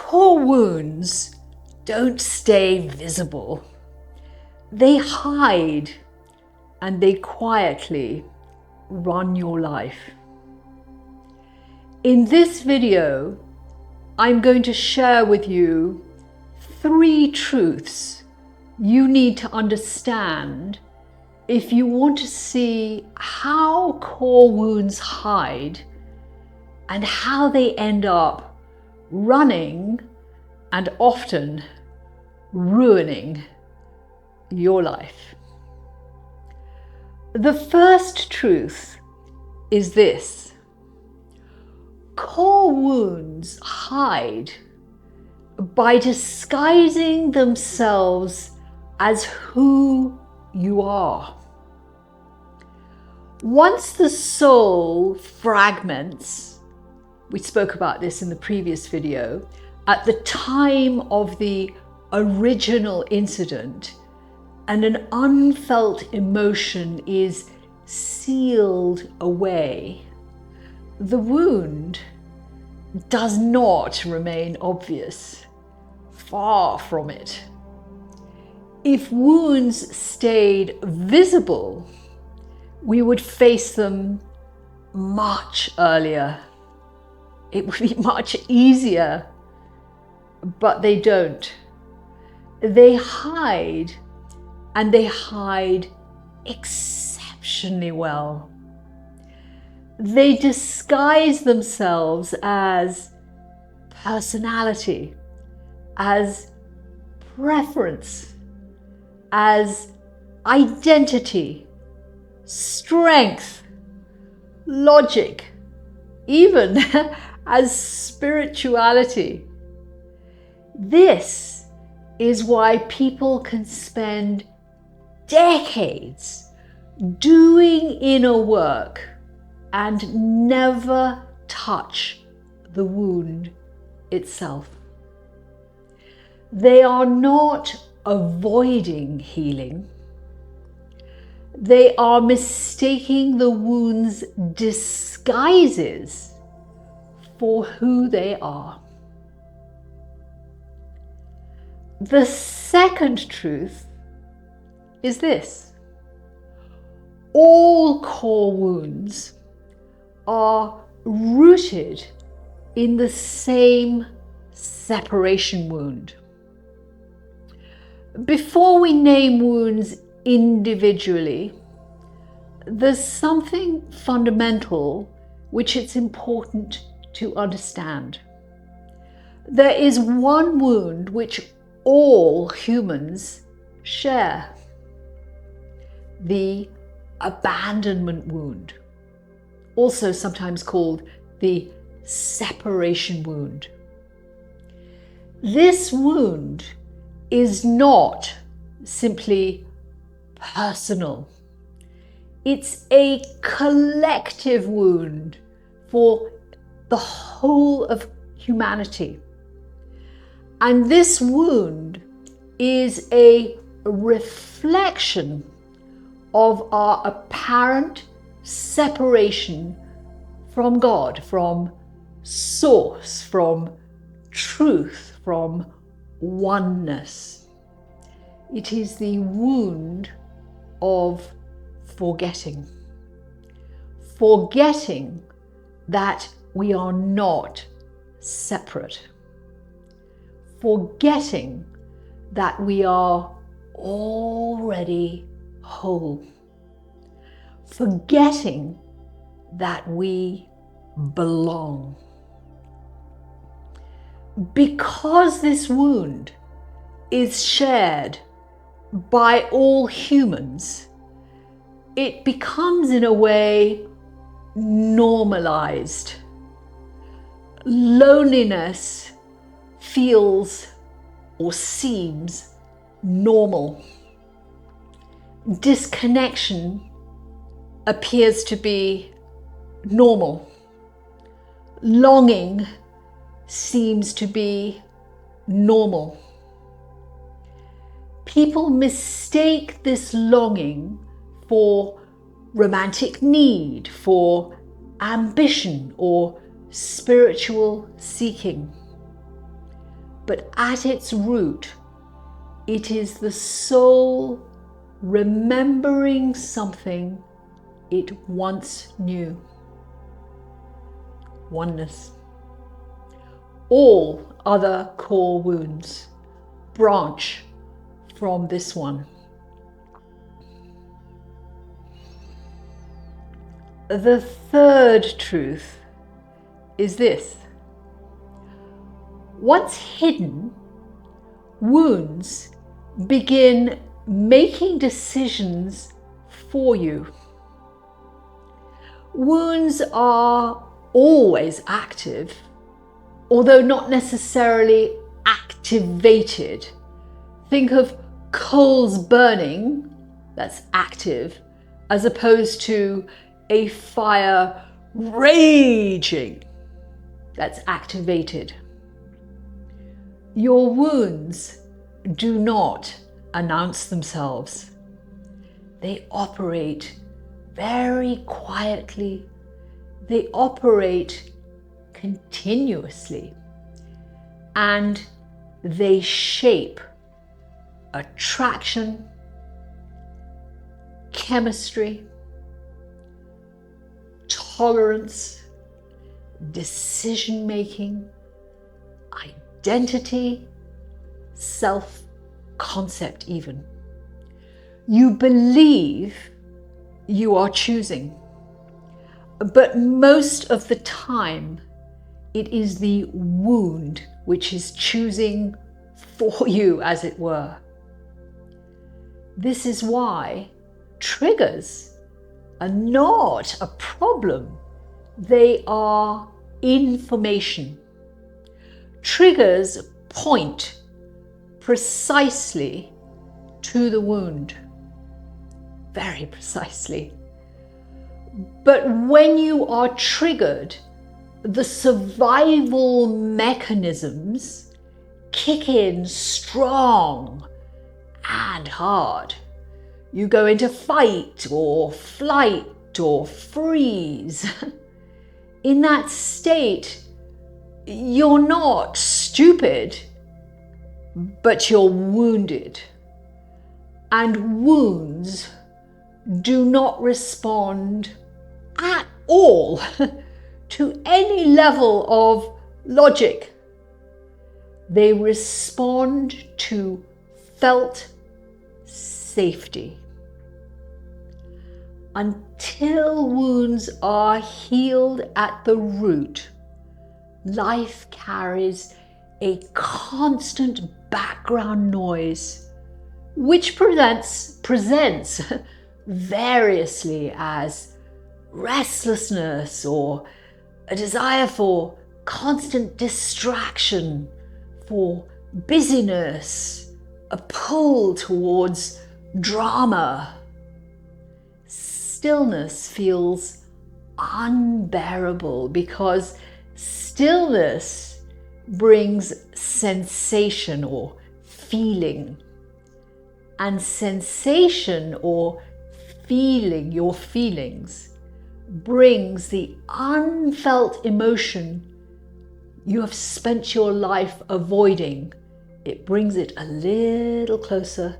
Core wounds don't stay visible. They hide and they quietly run your life. In this video, I'm going to share with you 3 truths you need to understand if you want to see how core wounds hide and how they end up running and often ruining your life. The first truth is this: core wounds hide by disguising themselves as who you are. Once the soul fragments, we spoke about this in the previous video, at the time of the original incident, and an unfelt emotion is sealed away, the wound does not remain obvious. Far from it. If wounds stayed visible, we would face them much earlier. It would be much easier, but they don't. They hide, and they hide exceptionally well. They disguise themselves as personality, as preference, as identity, strength, logic, even as spirituality. This is why people can spend decades doing inner work and never touch the wound itself. They are not avoiding healing. They are mistaking the wound's disguises for who they are. The second truth is this: all core wounds are rooted in the same separation wound. Before we name wounds individually, there's something fundamental which it's important to understand. There is one wound which all humans share: the abandonment wound, also sometimes called the separation wound. This wound is not simply personal. It's a collective wound for the whole of humanity. And this wound is a reflection of our apparent separation from God, from source, from truth, from oneness. It is the wound of forgetting. Forgetting that we are not separate. Forgetting that we are already whole. Forgetting that we belong. Because this wound is shared by all humans, it becomes in a way normalized. Loneliness feels or seems normal. Disconnection appears to be normal. Longing seems to be normal. People mistake this longing for romantic need, for ambition, or spiritual seeking. but at its root, it is the soul remembering something it once knew. Oneness. All other core wounds branch from this one. The third truth is this. Once hidden, wounds begin making decisions for you. Wounds are always active, although not necessarily activated. Think of coals burning, that's active, as opposed to a fire raging, that's activated. Your wounds do not announce themselves. They operate very quietly. They operate continuously. And they shape attraction, chemistry, tolerance, decision-making, identity, self-concept even. You believe you are choosing, but most of the time it is the wound which is choosing for you, as it were. This is why triggers are not a problem. They are information. Triggers point precisely to the wound, very precisely. But when you are triggered, the survival mechanisms kick in strong and hard. You go into fight or flight or freeze. In that state, you're not stupid, but you're wounded. And wounds do not respond at all to any level of logic. They respond to felt safety. Until wounds are healed at the root, life carries a constant background noise, which presents variously as restlessness or a desire for constant distraction, for busyness, a pull towards drama. Stillness feels unbearable because stillness brings sensation or feeling. And sensation or feeling, your feelings, brings the unfelt emotion you have spent your life avoiding. It brings it a little closer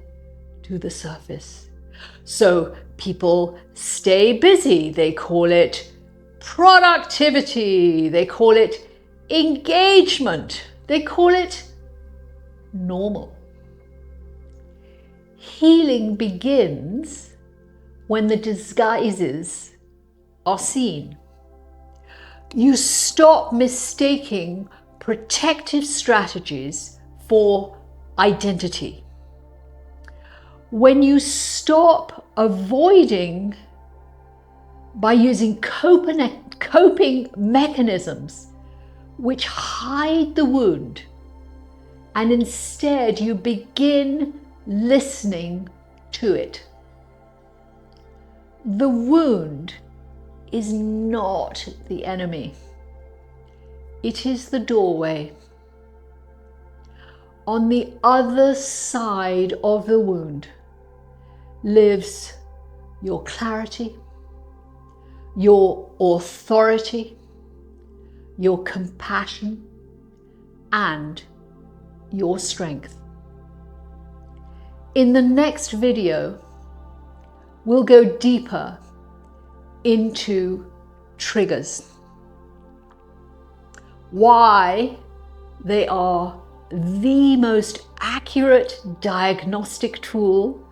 to the surface. So people stay busy. They call it productivity. They call it engagement. They call it normal. Healing begins when the disguises are seen. You stop mistaking protective strategies for identity. When you stop avoiding by using coping mechanisms which hide the wound, and instead you begin listening to it. The wound is not the enemy. It is the doorway. On the other side of the wound lives your clarity, your authority, your compassion, and your strength. In the next video, we'll go deeper into triggers, why they are the most accurate diagnostic tool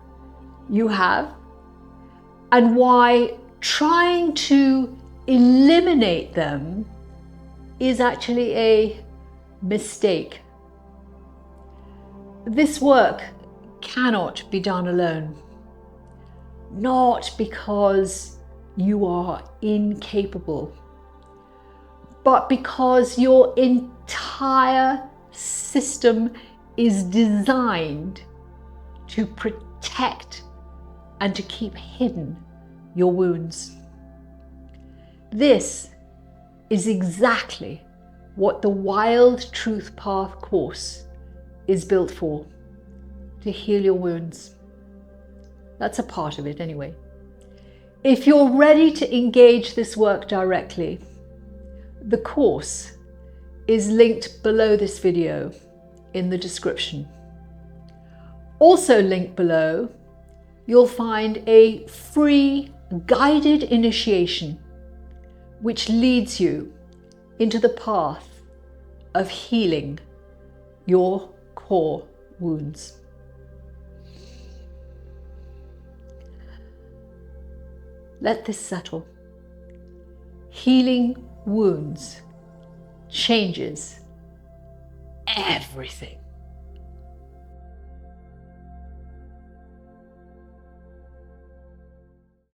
you have, and why trying to eliminate them is actually a mistake. This work cannot be done alone, not because you are incapable, but because your entire system is designed to protect and to keep hidden your wounds. This is exactly what the Wild Truth Path course is built for, to heal your wounds. That's a part of it anyway. If you're ready to engage this work directly, the course is linked below this video in the description. Also linked below, you'll find a free guided initiation which leads you into the path of healing your core wounds. Let this settle. Healing wounds changes everything.